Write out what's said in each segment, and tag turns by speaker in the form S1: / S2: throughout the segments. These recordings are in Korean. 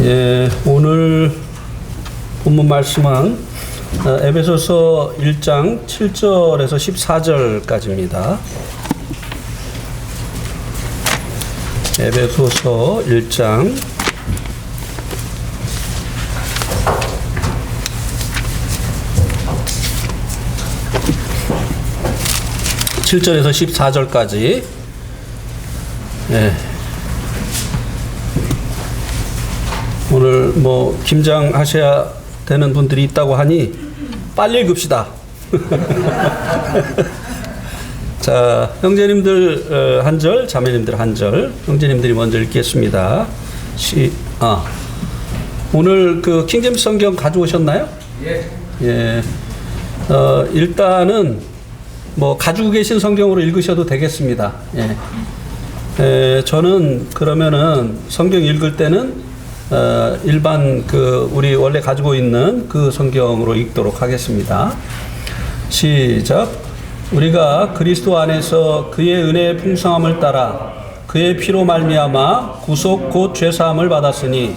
S1: 예, 오늘 본문 말씀은 에베소서 1장 7절에서 14절까지입니다. 에베소서 1장 7절에서 14절까지. 예. 오늘 김장하셔야 되는 분들이 있다고 하니 빨리 읽읍시다. 자, 형제님들 한 절, 자매님들 한 절. 형제님들이 먼저 읽겠습니다. 오늘 그 킹제임스 성경 가져오셨나요?
S2: 예.
S1: 예. 일단은 가지고 계신 성경으로 읽으셔도 되겠습니다. 예. 저는 그러면은 성경 읽을 때는 일반 우리 원래 가지고 있는 그 성경으로 읽도록 하겠습니다. 시작. 우리가 그리스도 안에서 그의 은혜의 풍성함을 따라 그의 피로 말미암아 구속 곧 죄 사함을 받았으니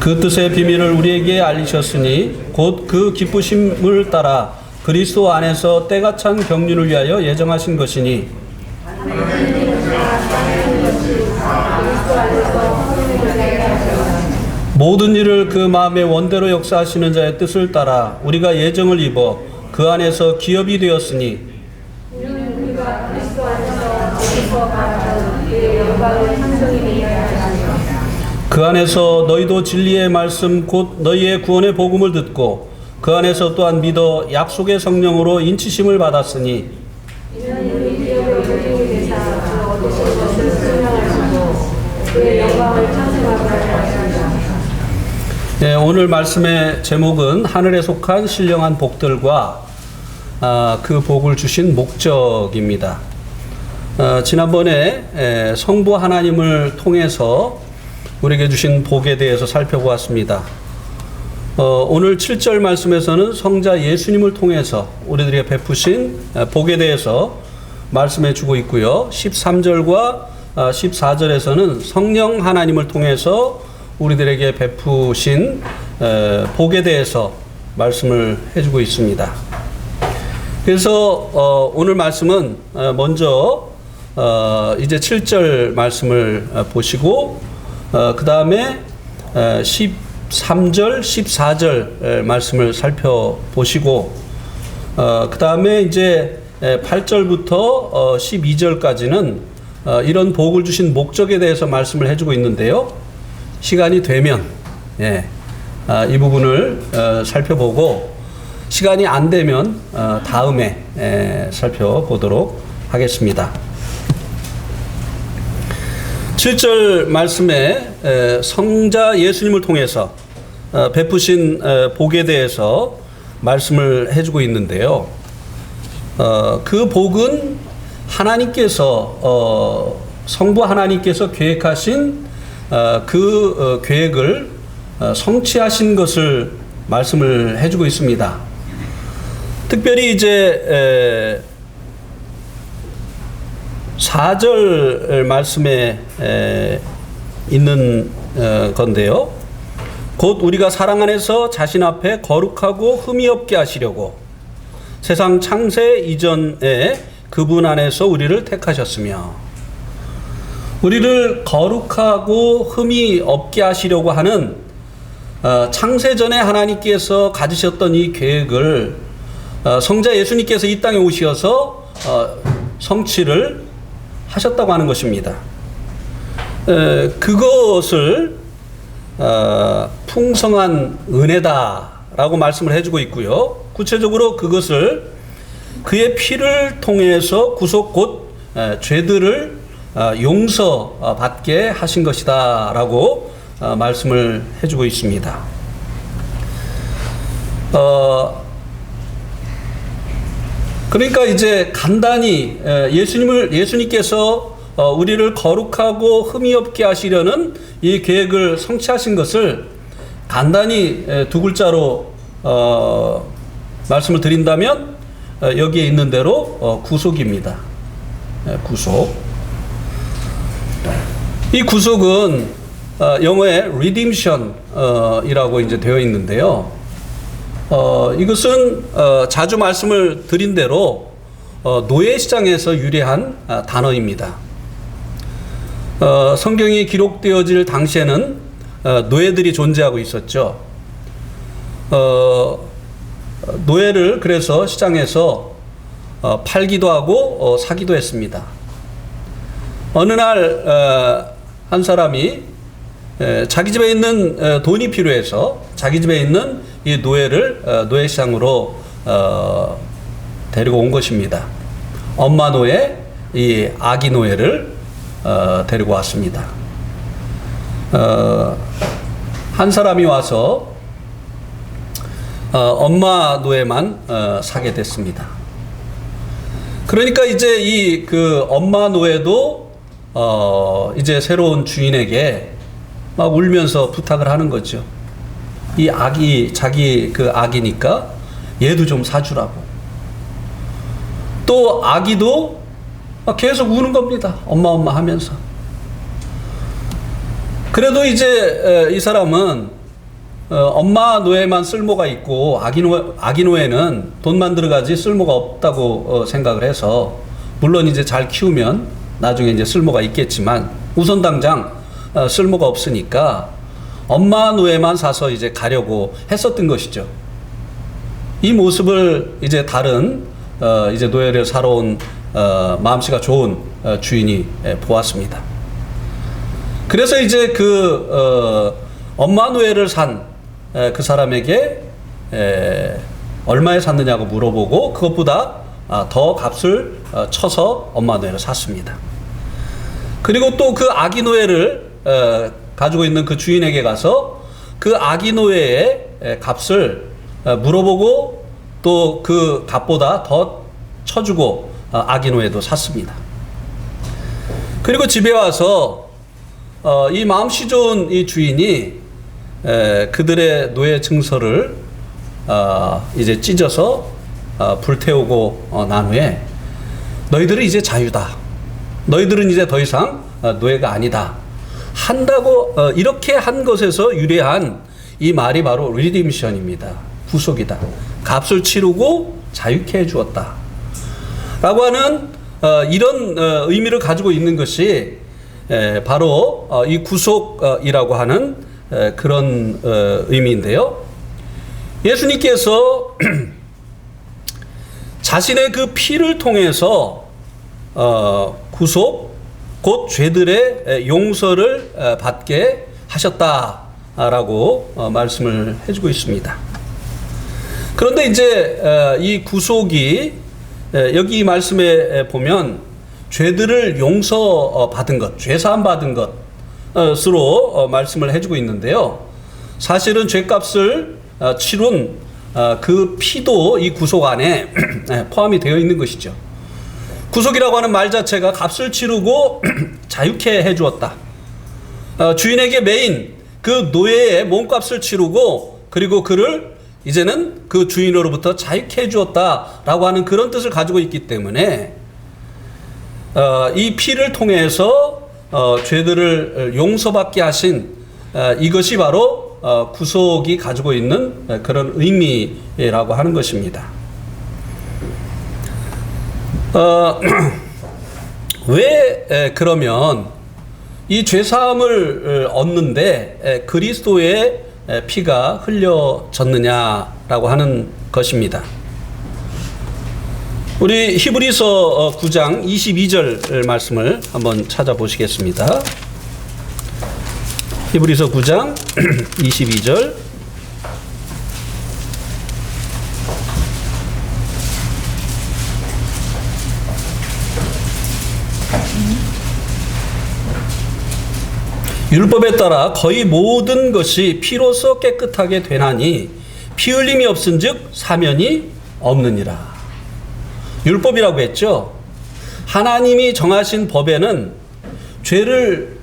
S1: 그 뜻의 비밀을 우리에게 알리셨으니 곧 그 기쁘심을 따라 그리스도 안에서 때가 찬 경륜을 위하여 예정하신 것이니 모든 일을 그 마음의 원대로 역사하시는 자의 뜻을 따라 우리가 예정을 입어 그 안에서 기업이 되었으니 그 안에서 너희도 진리의 말씀 곧 너희의 구원의 복음을 듣고 그 안에서 또한 믿어 약속의 성령으로 인치심을 받았으니 네, 오늘 말씀의 제목은 하늘에 속한 신령한 복들과 그 복을 주신 목적입니다. 지난번에 성부 하나님을 통해서 우리에게 주신 복에 대해서 살펴보았습니다. 오늘 7절 말씀에서는 성자 예수님을 통해서 우리들에게 베푸신 복에 대해서 말씀해 주고 있고요. 13절과 14절에서는 성령 하나님을 통해서 우리들에게 베푸신 복에 대해서 말씀을 해주고 있습니다. 그래서 오늘 말씀은 먼저 이제 7절 말씀을 보시고 그 다음에 13절, 14절 말씀을 살펴보시고 그 다음에 이제 8절부터 12절까지는 이런 복을 주신 목적에 대해서 말씀을 해주고 있는데요. 시간이 되면 이 부분을 살펴보고 시간이 안 되면 다음에 살펴보도록 하겠습니다. 7절 말씀에 성자 예수님을 통해서 베푸신 복에 대해서 말씀을 해주고 있는데요. 그 복은 하나님께서 성부 하나님께서 계획하신 그 계획을 성취하신 것을 말씀을 해주고 있습니다. 특별히 이제 4절 말씀에 있는 건데요. 곧 우리가 사랑 안에서 자신 앞에 거룩하고 흠이 없게 하시려고 세상 창세 이전에 그분 안에서 우리를 택하셨으며 우리를 거룩하고 흠이 없게 하시려고 하는 창세전에 하나님께서 가지셨던 이 계획을 성자 예수님께서 이 땅에 오셔서 성취를 하셨다고 하는 것입니다. 그것을 풍성한 은혜다라고 말씀을 해주고 있고요. 구체적으로 그것을 그의 피를 통해서 구속 곧 죄들을 용서받게 하신 것이다 라고 말씀을 해주고 있습니다. 그러니까 이제 간단히 예수님께서 우리를 거룩하고 흠이 없게 하시려는 이 계획을 성취하신 것을 간단히 두 글자로 말씀을 드린다면 여기에 있는 대로 구속입니다. 구속. 이 구속은 영어에 redemption 이라고 이제 되어 있는데요. 이것은 자주 말씀을 드린 대로 노예 시장에서 유래한 단어입니다. 성경이 기록되어질 당시에는 노예들이 존재하고 있었죠. 노예를 그래서 시장에서 팔기도 하고 사기도 했습니다. 어느 날 한 사람이 자기 집에 있는 돈이 필요해서 자기 집에 있는 이 노예를 노예 시장으로 데리고 온 것입니다. 엄마 노예, 이 아기 노예를 데리고 왔습니다. 한 사람이 와서 엄마 노예만 사게 됐습니다. 그러니까 이제 이 그 엄마 노예도 이제 새로운 주인에게 막 울면서 부탁을 하는 거죠. 이 아기, 자기 그 아기니까 얘도 좀 사주라고. 또 아기도 막 계속 우는 겁니다. 엄마 엄마 하면서. 그래도 이제 이 사람은 엄마 노예만 쓸모가 있고 아기 노예는 돈만 들어가지 쓸모가 없다고 생각을 해서, 물론 이제 잘 키우면 나중에 이제 쓸모가 있겠지만 우선 당장 쓸모가 없으니까 엄마 노예만 사서 이제 가려고 했었던 것이죠. 이 모습을 이제 다른 이제 노예를 사러 온 마음씨가 좋은 주인이 보았습니다. 그래서 이제 그 엄마 노예를 산 그 사람에게 얼마에 샀느냐고 물어보고 그것보다 더 값을 쳐서 엄마 노예를 샀습니다. 그리고 또 그 아기 노예를 가지고 있는 그 주인에게 가서 그 아기 노예의 값을 물어보고 또 그 값보다 더 쳐주고 아기 노예도 샀습니다. 그리고 집에 와서 이 마음씨 좋은 이 주인이 그들의 노예 증서를 이제 찢어서 불태우고 난 후에 너희들은 이제 자유다. 너희들은 이제 더 이상 노예가 아니다. 한다고 이렇게 한 것에서 유래한 이 말이 바로 리디미션입니다. 구속이다. 값을 치르고 자유케 해주었다. 라고 하는 이런 의미를 가지고 있는 것이 바로 이 구속이라고 하는 그런 의미인데요. 예수님께서 자신의 그 피를 통해서 구속, 곧 죄들의 용서를 받게 하셨다라고 말씀을 해주고 있습니다. 그런데 이제 이 구속이 여기 이 말씀에 보면 죄들을 용서받은 것, 죄사함 받은 것으로 말씀을 해주고 있는데요. 사실은 죄값을 치룬 그 피도 이 구속 안에 포함이 되어 있는 것이죠. 구속이라고 하는 말 자체가 값을 치르고 자유케 해주었다. 주인에게 매인 그 노예의 몸값을 치르고 그리고 그를 이제는 그 주인으로부터 자유케 해주었다라고 하는 그런 뜻을 가지고 있기 때문에 이 피를 통해서 죄들을 용서받게 하신 이것이 바로 구속이 가지고 있는 그런 의미라고 하는 것입니다. 왜 그러면 이 죄사함을 얻는데 그리스도의 피가 흘려졌느냐라고 하는 것입니다. 우리 히브리서 9장 22절 말씀을 한번 찾아보시겠습니다. 히브리서 9장 22절. 율법에 따라 거의 모든 것이 피로써 깨끗하게 되나니 피 흘림이 없은즉 사면이 없느니라. 율법이라고 했죠. 하나님이 정하신 법에는 죄를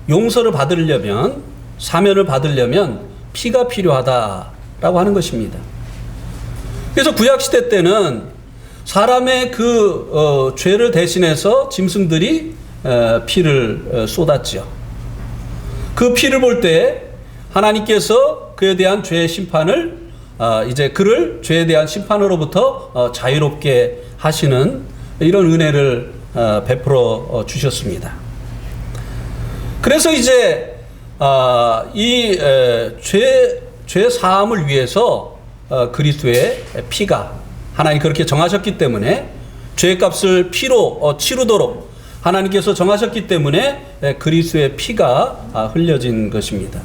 S1: 용서를 받으려면, 사면을 받으려면 피가 필요하다라고 하는 것입니다. 그래서 구약시대 때는 사람의 그 죄를 대신해서 짐승들이 피를 쏟았죠. 그 피를 볼 때 하나님께서 그에 대한 죄의 심판을 이제 그를 죄에 대한 심판으로부터 자유롭게 하시는 이런 은혜를 베풀어 주셨습니다. 그래서 이제 이 죄 사함을 위해서 그리스도의 피가 하나님 그렇게 정하셨기 때문에 죄값을 피로 치르도록 하나님께서 정하셨기 때문에 그리스도의 피가 흘려진 것입니다.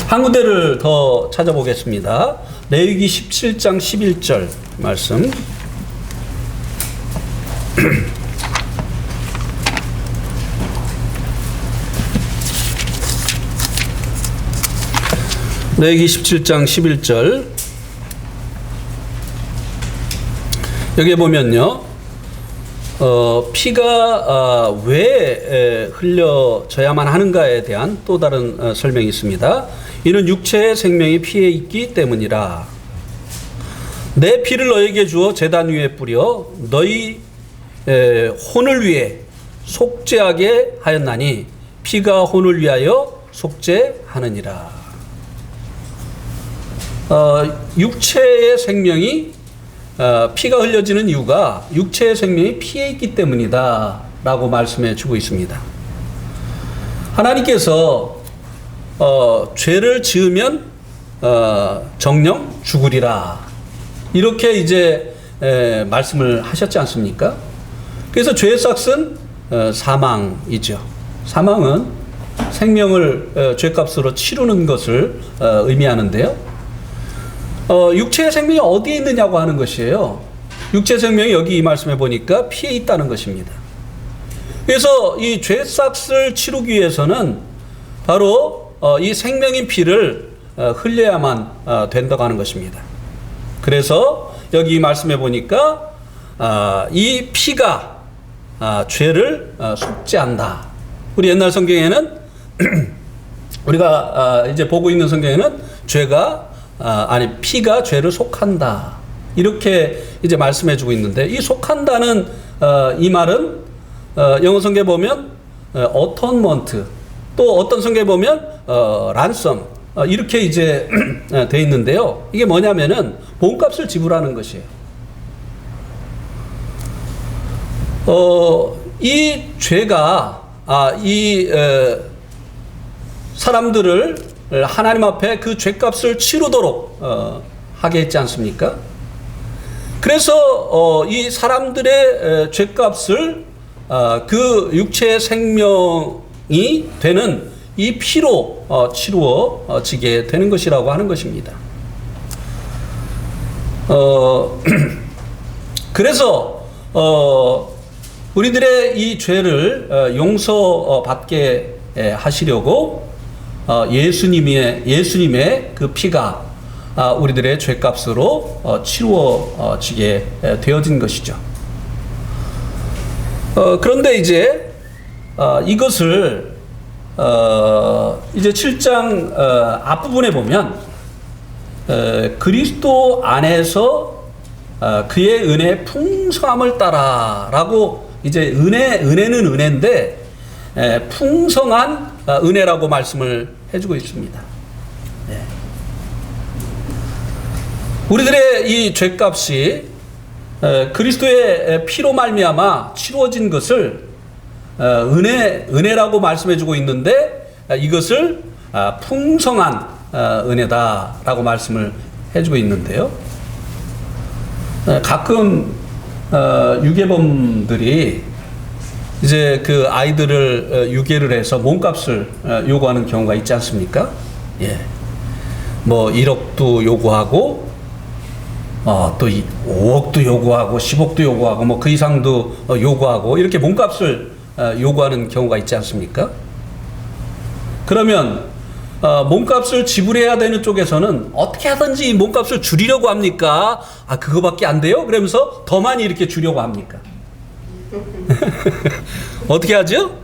S1: 한 군데를 더 찾아보겠습니다. 레위기 17장 11절 말씀. 레위기 17장 11절. 여기 보면요. 피가 왜 흘려져야만 하는가에 대한 또 다른 설명이 있습니다. 이는 육체의 생명이 피에 있기 때문이라. 내 피를 너에게 주어 제단 위에 뿌려 너희 혼을 위해 속죄하게 하였나니 피가 혼을 위하여 속죄하느니라. 육체의 생명이 피가 흘려지는 이유가 육체의 생명이 피에 있기 때문이다 라고 말씀해 주고 있습니다. 하나님께서 죄를 지으면 정령 죽으리라 이렇게 이제 말씀을 하셨지 않습니까? 그래서 죄의 삭은 사망이죠. 사망은 생명을 죄값으로 치르는 것을 의미하는데요. 육체의 생명이 어디에 있느냐고 하는 것이에요. 육체의 생명이 여기 이 말씀해 보니까 피에 있다는 것입니다. 그래서 이 죄싹을 치르기 위해서는 바로 이 생명인 피를 흘려야만 된다고 하는 것입니다. 그래서 여기 이 말씀해 보니까 이 피가 죄를 속죄한다. 우리 옛날 성경에는 우리가 이제 보고 있는 성경에는 피가 죄를 속한다. 이렇게 이제 말씀해 주고 있는데 이 속한다는 이 말은 영어 성경에 보면 atonement 또 어떤 성경에 보면 ransom 이렇게 이제 돼 있는데요. 이게 뭐냐면은 몸값을 지불하는 것이에요. 이 죄가 사람들을 하나님 앞에 그 죄값을 치르도록 하게 했지 않습니까? 그래서 이 사람들의 죄값을 그 육체의 생명이 되는 이 피로 치루어지게 되는 것이라고 하는 것입니다. 그래서 우리들의 이 죄를 용서받게 하시려고 예수님의 그 피가 우리들의 죄값으로 치루어지게 되어진 것이죠. 그런데 이제 이것을 이제 7장 앞부분에 보면 그리스도 안에서 그의 은혜의 풍성함을 따라라고 이제 은혜는 은혜인데 풍성한 은혜라고 말씀을 해주고 있습니다. 네. 우리들의 이 죄값이 그리스도의 피로 말미암아 치루어진 것을 은혜라고 말씀해주고 있는데 이것을 풍성한 은혜다라고 말씀을 해주고 있는데요. 가끔 유괴범들이 이제 그 아이들을 유괴를 해서 몸값을 요구하는 경우가 있지 않습니까? 예. 뭐 1억도 요구하고 또 5억도 요구하고 10억도 요구하고 뭐 그 이상도 요구하고 이렇게 몸값을 요구하는 경우가 있지 않습니까? 그러면 몸값을 지불해야 되는 쪽에서는 어떻게 하든지 이 몸값을 줄이려고 합니까? 그거밖에 안 돼요? 그러면서 더 많이 이렇게 주려고 합니까? 어떻게 하죠?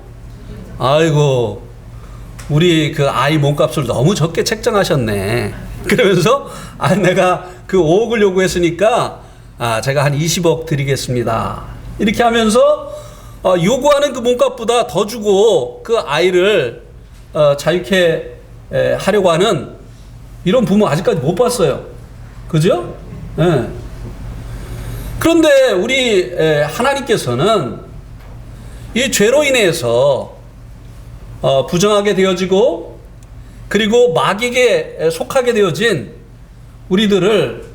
S1: 아이고 우리 그 아이 몸값을 너무 적게 책정하셨네. 그러면서 내가 그 5억을 요구했으니까 제가 한 20억 드리겠습니다. 이렇게 하면서 요구하는 그 몸값보다 더 주고 그 아이를 자유케 하려고 하는 이런 부모 아직까지 못 봤어요. 그죠? 예. 그런데 우리 하나님께서는 이 죄로 인해서 부정하게 되어지고 그리고 마귀에게 속하게 되어진 우리들을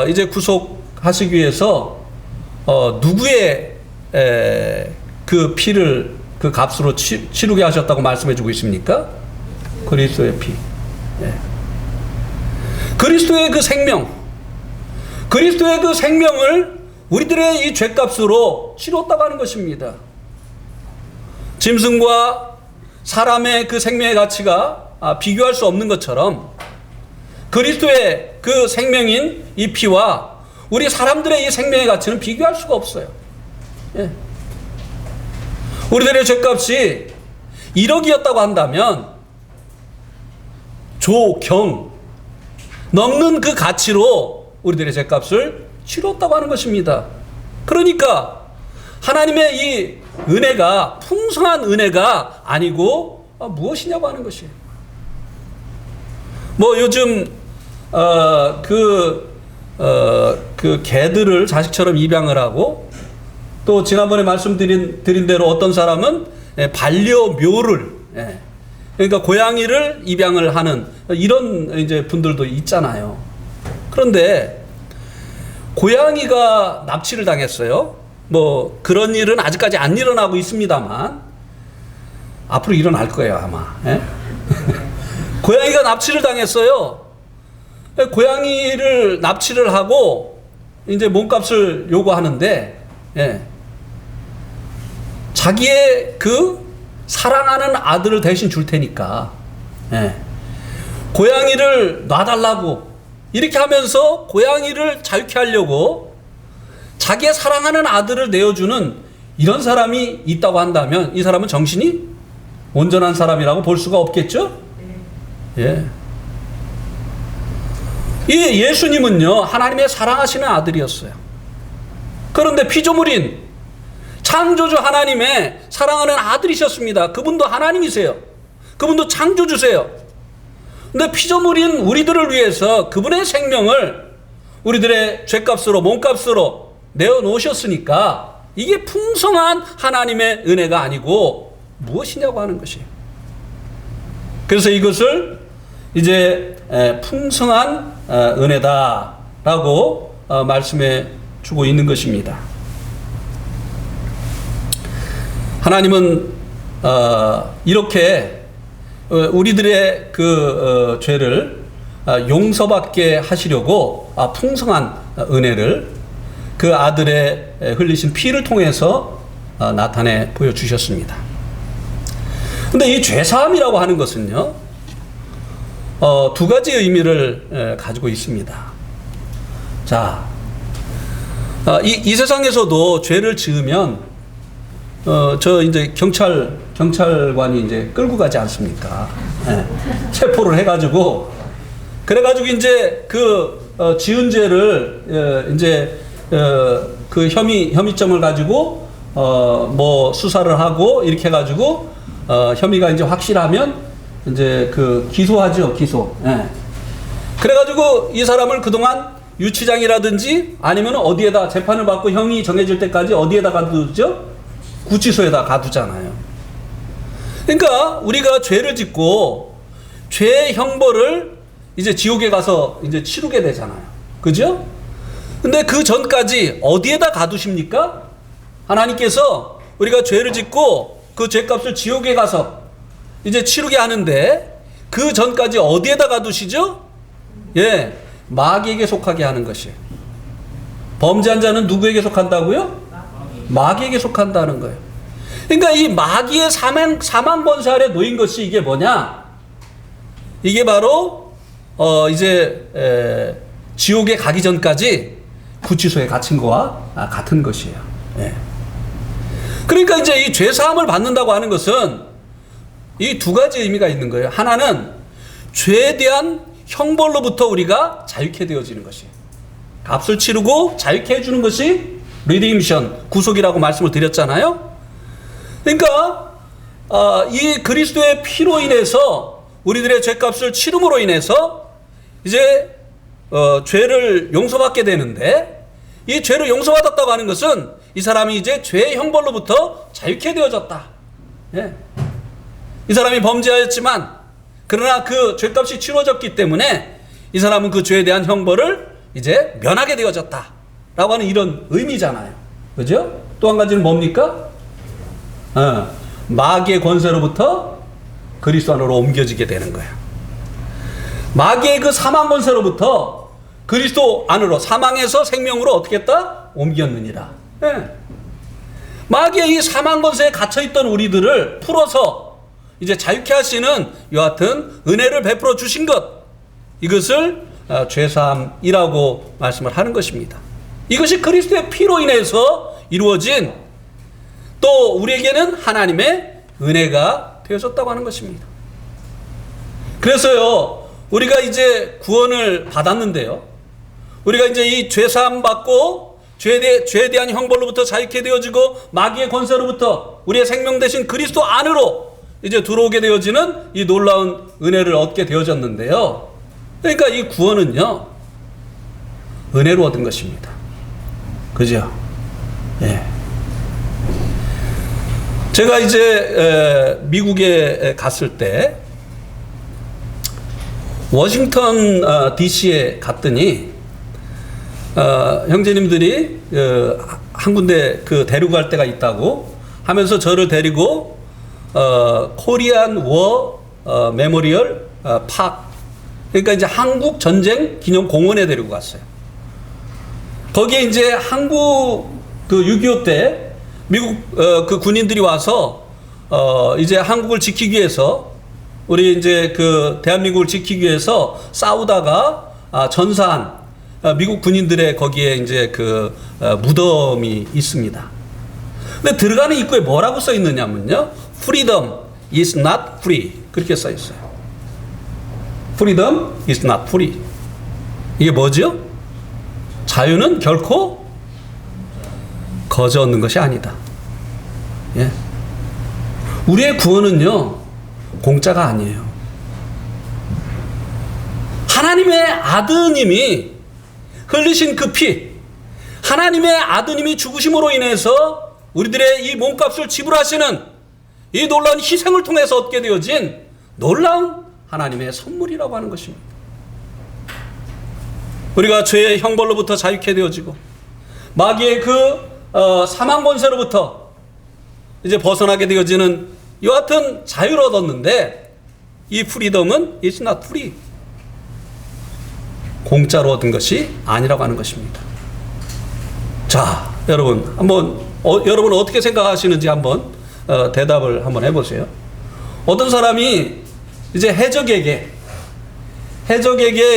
S1: 이제 구속하시기 위해서 누구의 그 피를 그 값으로 치르게 하셨다고 말씀해주고 있습니까? 그리스도의 피. 예. 그리스도의 그 생명, 그리스도의 그 생명을 우리들의 이 죄값으로 치렀다고 하는 것입니다. 짐승과 사람의 그 생명의 가치가 비교할 수 없는 것처럼 그리스도의 그 생명인 이 피와 우리 사람들의 이 생명의 가치는 비교할 수가 없어요. 예. 우리들의 죄값이 1억이었다고 한다면 조경 넘는 그 가치로 우리들의 죄값을 치렀다고 하는 것입니다. 그러니까 하나님의 이 은혜가 풍성한 은혜가 아니고 무엇이냐고 하는 것이에요. 뭐 요즘 그 개들을 자식처럼 입양을 하고 또 지난번에 말씀드린 대로 어떤 사람은 반려묘를 그러니까 고양이를 입양을 하는 이런 이제 분들도 있잖아요. 그런데 고양이가 납치를 당했어요. 뭐 그런 일은 아직까지 안 일어나고 있습니다만 앞으로 일어날 거예요 아마. 고양이가 납치를 당했어요. 고양이를 납치를 하고 이제 몸값을 요구하는데 자기의 그 사랑하는 아들을 대신 줄 테니까 고양이를 놔달라고 이렇게 하면서 고양이를 자유케 하려고 자기의 사랑하는 아들을 내어주는 이런 사람이 있다고 한다면 이 사람은 정신이 온전한 사람이라고 볼 수가 없겠죠? 예. 이 예수님은요 하나님의 사랑하시는 아들이었어요. 그런데 피조물인 창조주 하나님의 사랑하는 아들이셨습니다. 그분도 하나님이세요. 그분도 창조주세요. 근데 피조물인 우리들을 위해서 그분의 생명을 우리들의 죄값으로 몸값으로 내어놓으셨으니까 이게 풍성한 하나님의 은혜가 아니고 무엇이냐고 하는 것이에요. 그래서 이것을 이제 풍성한 은혜다라고 말씀해 주고 있는 것입니다. 하나님은 이렇게 우리들의 그 죄를 용서받게 하시려고 풍성한 은혜를 그 아들의 흘리신 피를 통해서 나타내 보여주셨습니다. 근데 이 죄사함이라고 하는 것은요 두 가지 의미를 가지고 있습니다. 자, 이 세상에서도 죄를 지으면 저 이제 경찰관이 이제 끌고 가지 않습니까? 체포를 해가지고 그래가지고 이제 그 지은 죄를 이제 그 혐의점을 가지고 뭐 수사를 하고 이렇게 해가지고 혐의가 이제 확실하면 이제 그 기소하죠, 기소. 그래가지고 이 사람을 그동안 유치장이라든지 아니면 어디에다 재판을 받고 형이 정해질 때까지 어디에다 가두죠? 구치소에다 가두잖아요. 그러니까 우리가 죄를 짓고 죄의 형벌을 이제 지옥에 가서 이제 치르게 되잖아요. 그죠? 근데 그 전까지 어디에다 가두십니까? 하나님께서 우리가 죄를 짓고 그 죄값을 지옥에 가서 이제 치르게 하는데 그 전까지 어디에다 가두시죠? 예, 마귀에게 속하게 하는 것이에요. 범죄한 자는 누구에게 속한다고요? 마귀에게 속한다는 거예요. 그러니까 이 마귀의 사망 권세 아래 놓인 것이 이게 뭐냐? 이게 바로 이제 지옥에 가기 전까지 구치소에 갇힌 거와 같은 것이에요. 예. 그러니까 이제 이 죄 사함을 받는다고 하는 것은 이 두 가지 의미가 있는 거예요. 하나는 죄에 대한 형벌로부터 우리가 자유케 되어지는 것이에요. 값을 치르고 자유케 해주는 것이 리디임션, 구속이라고 말씀을 드렸잖아요. 그러니까 이 그리스도의 피로 인해서 우리들의 죄값을 치름으로 인해서 이제 죄를 용서받게 되는데, 이 죄를 용서받았다고 하는 것은 이 사람이 이제 죄의 형벌로부터 자유케 되어졌다. 예. 이 사람이 범죄하였지만 그러나 그 죄값이 치러졌기 때문에 이 사람은 그 죄에 대한 형벌을 이제 면하게 되어졌다 라고 하는 이런 의미잖아요. 그죠? 또 한 가지는 뭡니까? 마귀의 권세로부터 그리스도 안으로 옮겨지게 되는 거예요. 마귀의 그 사망 권세로부터 그리스도 안으로, 사망에서 생명으로 어떻게 했다? 옮겼느니라. 예. 마귀의 이 사망 권세에 갇혀있던 우리들을 풀어서 이제 자유케 하시는 여하튼 은혜를 베풀어 주신 것, 이것을 죄사함이라고 말씀을 하는 것입니다. 이것이 그리스도의 피로 인해서 이루어진, 또 우리에게는 하나님의 은혜가 되어졌다고 하는 것입니다. 그래서요, 우리가 이제 구원을 받았는데요, 우리가 이제 이 죄사함 받고 죄에 대한 형벌로부터 자유케 되어지고 마귀의 권세로부터 우리의 생명 되신 그리스도 안으로 이제 들어오게 되어지는 이 놀라운 은혜를 얻게 되어졌는데요. 그러니까 이 구원은요, 은혜로 얻은 것입니다. 그죠? 예. 제가 이제 미국에 갔을 때 워싱턴 DC에 갔더니 형제님들이 한 군데 데리고 때가 있다고 하면서 저를 데리고 코리안 워 메모리얼 팍, 그러니까 이제 한국 전쟁 기념 공원에 데리고 갔어요. 거기에 이제 한국 6.25 때 미국 그 군인들이 와서 이제 한국을 지키기 위해서, 우리 이제 대한민국을 지키기 위해서 싸우다가 전사한 미국 군인들의 거기에 이제 무덤이 있습니다. 근데 들어가는 입구에 뭐라고 써 있느냐면요, Freedom is not free, 그렇게 써 있어요. Freedom is not free. 이게 뭐죠? 자유는 결코 거저 얻는 것이 아니다. 예. 우리의 구원은요, 공짜가 아니에요. 하나님의 아드님이 흘리신 그 피, 하나님의 아드님이 죽으심으로 인해서 우리들의 이 몸값을 지불하시는 이 놀라운 희생을 통해서 얻게 되어진 놀라운 하나님의 선물이라고 하는 것입니다. 우리가 죄의 형벌로부터 자유케 되어지고 마귀의 사망 권세로부터 이제 벗어나게 되어지는 여하튼 자유를 얻었는데, 이 프리덤은 is not free, 공짜로 얻은 것이 아니라고 하는 것입니다. 자, 여러분 한번 여러분은 어떻게 생각하시는지 한번 대답을 한번 해보세요. 어떤 사람이 이제 해적에게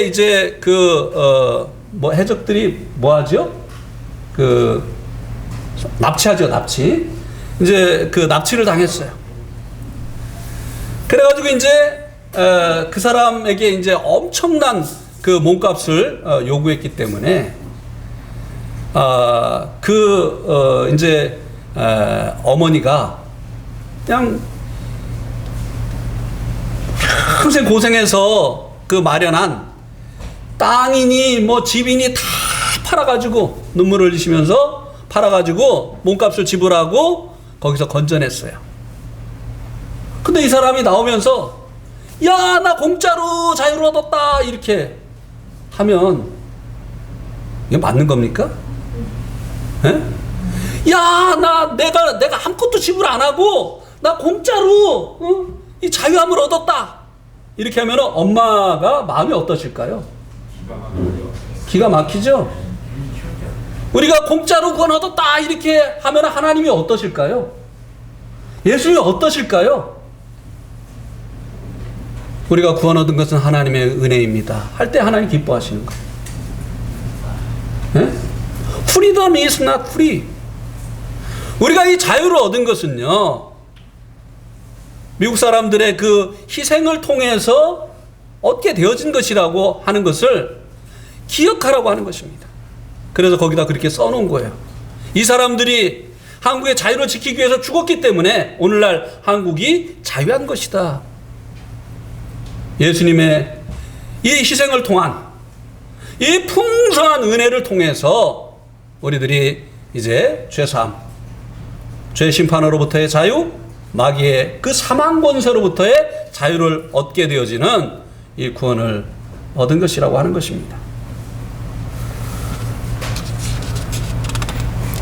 S1: 이제 해적들이 뭐 하죠? 납치하죠, 납치. 이제 납치를 당했어요. 그래가지고 이제 그 사람에게 이제 엄청난 몸값을 요구했기 때문에 이제 어머니가 그냥 평생 고생해서 마련한 땅이니 뭐 집이니 다 팔아가지고, 눈물을 흘리시면서 팔아가지고 몸값을 지불하고 거기서 건져냈어요. 근데 이 사람이 나오면서 야, 나 공짜로 자유를 얻었다 이렇게 하면 이게 맞는 겁니까? 예? 야, 내가 아무것도 지불 안 하고 나 공짜로 이 자유함을 얻었다 이렇게 하면 엄마가 마음이 어떠실까요? 기가 막히죠? 우리가 공짜로 구원 얻었다 이렇게 하면 하나님이 어떠실까요? 예수님이 어떠실까요? 우리가 구원 얻은 것은 하나님의 은혜입니다 할 때 하나님 기뻐하시는 거예요. 네? Freedom is not free. 우리가 이 자유를 얻은 것은요, 미국 사람들의 희생을 통해서 얻게 되어진 것이라고 하는 것을 기억하라고 하는 것입니다. 그래서 거기다 그렇게 써놓은 거예요. 이 사람들이 한국의 자유를 지키기 위해서 죽었기 때문에 오늘날 한국이 자유한 것이다. 예수님의 이 희생을 통한 이 풍성한 은혜를 통해서 우리들이 이제 죄사함, 죄 심판으로부터의 자유, 마귀의 그 사망 권세로부터의 자유를 얻게 되어지는 이 구원을 얻은 것이라고 하는 것입니다.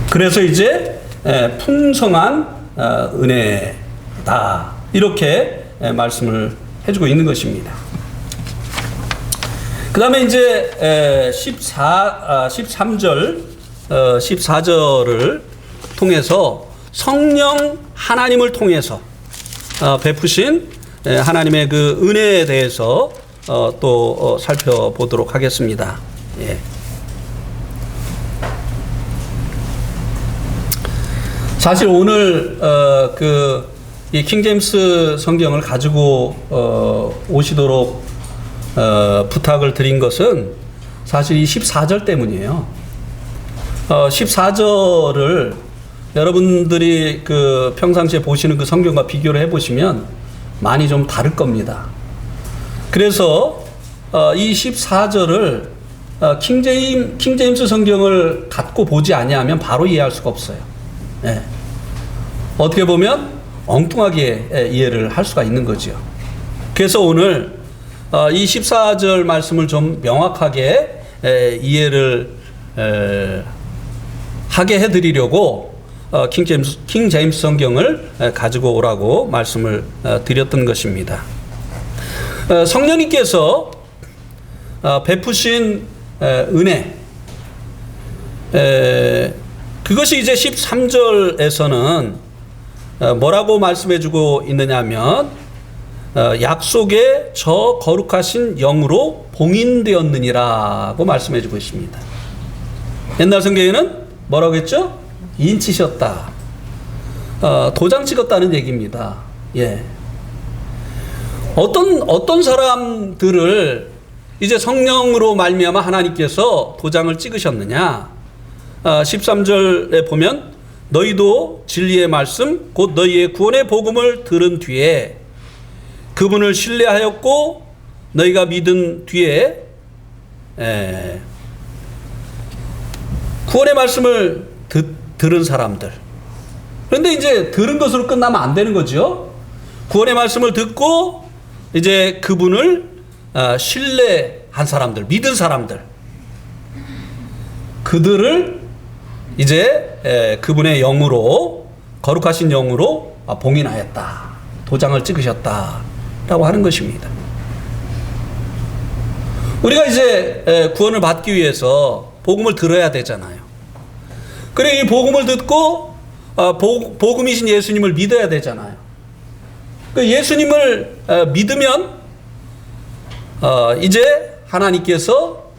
S1: 그래서 이제 풍성한 은혜다, 이렇게 말씀을 해주고 있는 것입니다. 그 다음에 이제 13절, 14절을 통해서 성령 하나님을 통해서 베푸신 하나님의 그 은혜에 대해서 또 살펴보도록 하겠습니다. 예. 사실 오늘 이 킹제임스 성경을 가지고 오시도록 부탁을 드린 것은 사실 이 14절 때문이에요. 14절을 여러분들이 그 평상시에 보시는 그 성경과 비교를 해보시면 많이 좀 다를 겁니다. 그래서 이 14절을 킹제임스 성경을 갖고 보지 아니하면 바로 이해할 수가 없어요. 예. 어떻게 보면 엉뚱하게 이해를 할 수가 있는 거죠. 그래서 오늘 이 14절 말씀을 좀 명확하게 이해를 하게 해드리려고 킹제임스 성경을 가지고 오라고 말씀을 드렸던 것입니다. 성령님께서 베푸신 은혜, 그것이 이제 13절에서는 뭐라고 말씀해주고 있느냐면 약속의 저 거룩하신 영으로 봉인되었느니라고 말씀해주고 있습니다. 옛날 성경에는 뭐라고 했죠? 인치셨다, 도장 찍었다는 얘기입니다. 예. 어떤 사람들을 이제 성령으로 말미암아 하나님께서 도장을 찍으셨느냐? 13절에 보면 너희도 진리의 말씀 곧 너희의 구원의 복음을 들은 뒤에 그분을 신뢰하였고 너희가 믿은 뒤에 구원의 말씀을 들은 사람들. 그런데 이제 들은 것으로 끝나면 안 되는 거죠. 구원의 말씀을 듣고 이제 그분을 신뢰한 사람들, 믿은 사람들, 그들을 이제 그분의 영으로, 거룩하신 영으로 봉인하였다, 도장을 찍으셨다라고 하는 것입니다. 우리가 이제 구원을 받기 위해서 복음을 들어야 되잖아요. 그래, 이 복음을 듣고 복음이신 예수님을 믿어야 되잖아요. 예수님을 믿으면 이제 하나님께서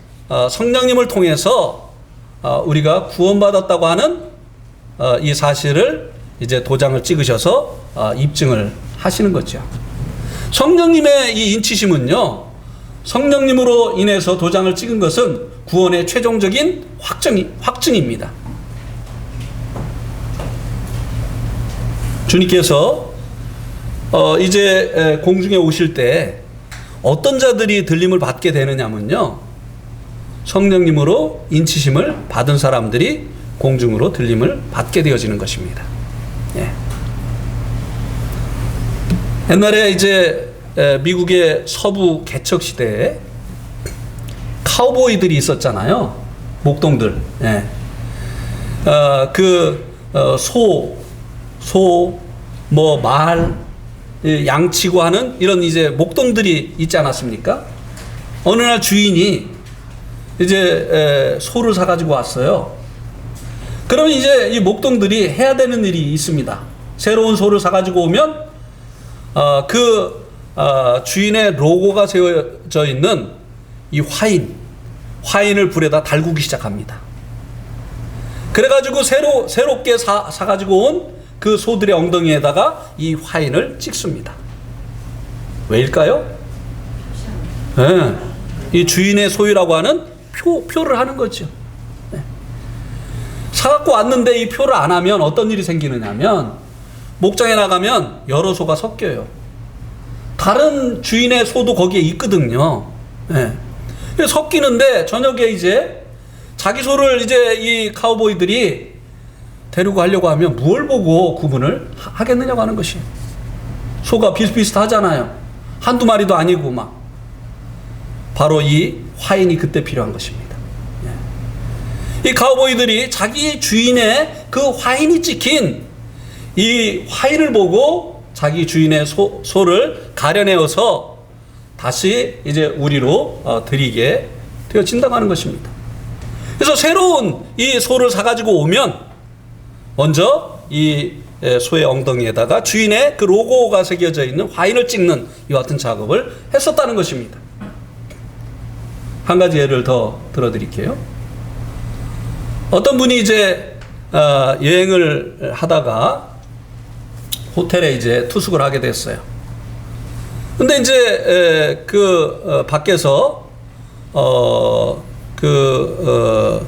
S1: 성령님을 통해서 우리가 구원받았다고 하는 이 사실을 이제 도장을 찍으셔서 입증을 하시는 거죠. 성령님의 이 인치심은요, 성령님으로 인해서 도장을 찍은 것은 구원의 최종적인 확증입니다. 주님께서 이제 공중에 오실 때 어떤 자들이 들림을 받게 되느냐면요, 성령님으로 인치심을 받은 사람들이 공중으로 들림을 받게 되어지는 것입니다. 예. 옛날에 이제 미국의 서부 개척 시대에 카우보이들이 있었잖아요. 목동들. 예. 말, 양치고 하는 이런 이제 목동들이 있지 않았습니까? 어느 날 주인이 이제 소를 사가지고 왔어요. 그러면 이제 이 목동들이 해야 되는 일이 있습니다. 새로운 소를 사가지고 오면 주인의 로고가 세워져 있는 이 화인을 불에다 달구기 시작합니다. 그래가지고 새롭게 사가지고 온 그 소들의 엉덩이에다가 이 화인을 찍습니다. 왜일까요? 네. 이 주인의 소유라고 하는 표를 하는 거죠. 네. 사갖고 왔는데 이 표를 안 하면 어떤 일이 생기느냐면 목장에 나가면 여러 소가 섞여요. 다른 주인의 소도 거기에 있거든요. 예. 그래서 섞이는데 저녁에 이제 자기 소를 이제 이 카우보이들이 데리고 가려고 하면 뭘 보고 구분을 하겠느냐고 하는 것이에요. 소가 비슷비슷하잖아요. 한두 마리도 아니고 막. 바로 이 화인이 그때 필요한 것입니다. 이 카우보이들이 자기 주인의 그 화인이 찍힌 이 화인을 보고 자기 주인의 소를 가려내어서 다시 이제 우리로 드리게 되어진다고 하는 것입니다. 그래서 새로운 이 소를 사가지고 오면 먼저 이 소의 엉덩이에다가 주인의 그 로고가 새겨져 있는 화인을 찍는 이와 같은 작업을 했었다는 것입니다. 한 가지 예를 더 들어드릴게요. 어떤 분이 이제 여행을 하다가 호텔에 이제 투숙을 하게 됐어요. 근데 이제 밖에서 그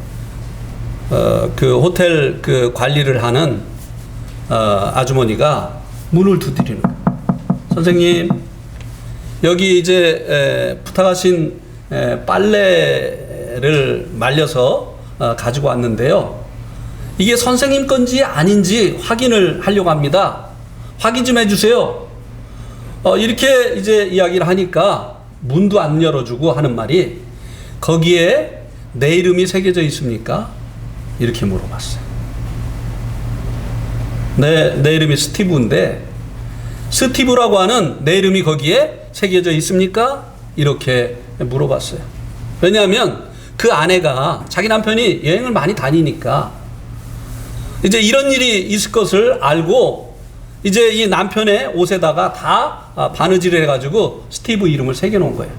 S1: 호텔 그 관리를 하는 아주머니가 문을 두드리는 거예요. 선생님, 여기 이제 부탁하신 빨래를 말려서 가지고 왔는데요. 이게 선생님 건지 아닌지 확인을 하려고 합니다. 확인 좀 해주세요. 이렇게 이제 이야기를 하니까 문도 안 열어주고 하는 말이, 거기에 내 이름이 새겨져 있습니까? 이렇게 물어봤어요. 내 이름이 스티브인데 스티브라고 하는 내 이름이 거기에 새겨져 있습니까? 이렇게 물어봤어요. 왜냐하면 그 아내가 자기 남편이 여행을 많이 다니니까 이제 이런 일이 있을 것을 알고 이제 이 남편의 옷에다가 다 바느질을 해가지고 스티브 이름을 새겨놓은 거예요.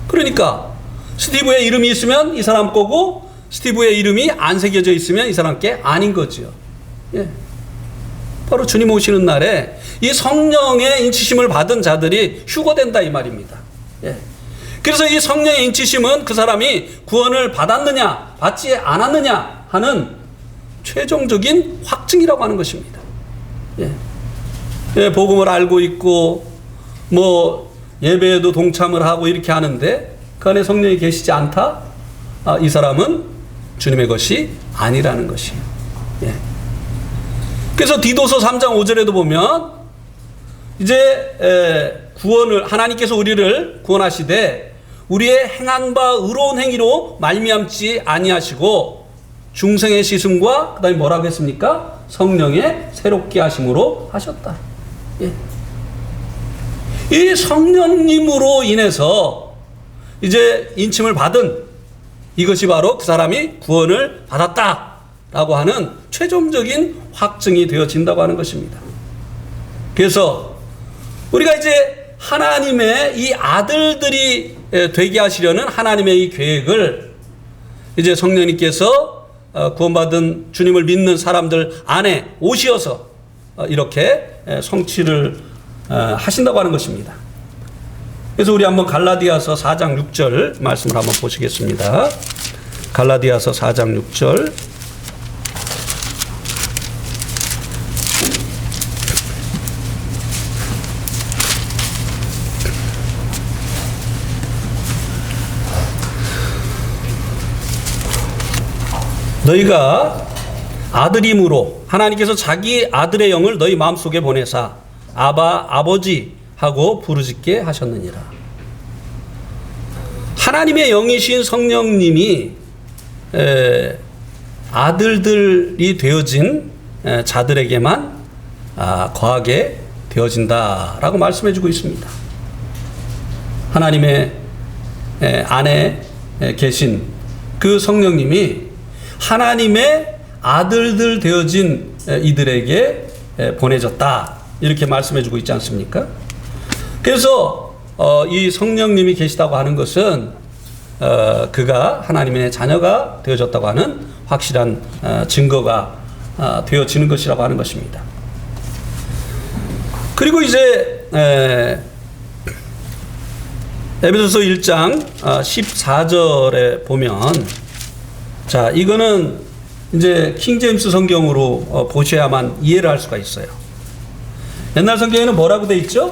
S1: 그러니까 스티브의 이름이 있으면 이 사람 거고 스티브의 이름이 안 새겨져 있으면 이 사람 게 아닌 거죠. 예. 바로 주님 오시는 날에 이 성령의 인치심을 받은 자들이 휴거된다 이 말입니다. 예. 그래서 이 성령의 인치심은 그 사람이 구원을 받았느냐 받지 않았느냐 하는 최종적인 확증이라고 하는 것입니다. 예. 예, 복음을 알고 있고 뭐 예배에도 동참을 하고 이렇게 하는데 그 안에 성령이 계시지 않다? 이 사람은 주님의 것이 아니라는 것이에요. 예. 그래서 디도서 3장 5절에도 보면 이제 구원을 하나님께서 우리를 구원하시되 우리의 행한 바 의로운 행위로 말미암지 아니하시고 중생의 씻음과 그다음에 뭐라고 했습니까? 성령의 새롭게 하심으로 하셨다. 예. 이 성령님으로 인해서 이제 인침을 받은 이것이 바로 그 사람이 구원을 받았다라고 하는 최종적인 확증이 되어진다고 하는 것입니다. 그래서 우리가 이제 하나님의 이 아들들이 되게 하시려는 하나님의 이 계획을 이제 성령님께서 구원받은 주님을 믿는 사람들 안에 오시어서 이렇게 성취를 하신다고 하는 것입니다. 그래서 우리 한번 갈라디아서 4장 6절 말씀을 한번 보시겠습니다. 갈라디아서 4장 6절. 너희가 아들임으로 하나님께서 자기 아들의 영을 너희 마음속에 보내사 아바 아버지 하고 부르짖게 하셨느니라. 하나님의 영이신 성령님이 아들들이 되어진 자들에게만 거하게 되어진다라고 말씀해 주고 있습니다. 하나님의 안에 계신 그 성령님이 하나님의 아들들 되어진 이들에게 보내졌다 이렇게 말씀해 주고 있지 않습니까? 그래서 이 성령님이 계시다고 하는 것은 그가 하나님의 자녀가 되어졌다고 하는 확실한 증거가 되어지는 것이라고 하는 것입니다. 그리고 이제 에베소서 1장 14절에 보면, 자, 이거는 이제 킹제임스 성경으로 보셔야만 이해를 할 수가 있어요. 옛날 성경에는 뭐라고 돼 있죠?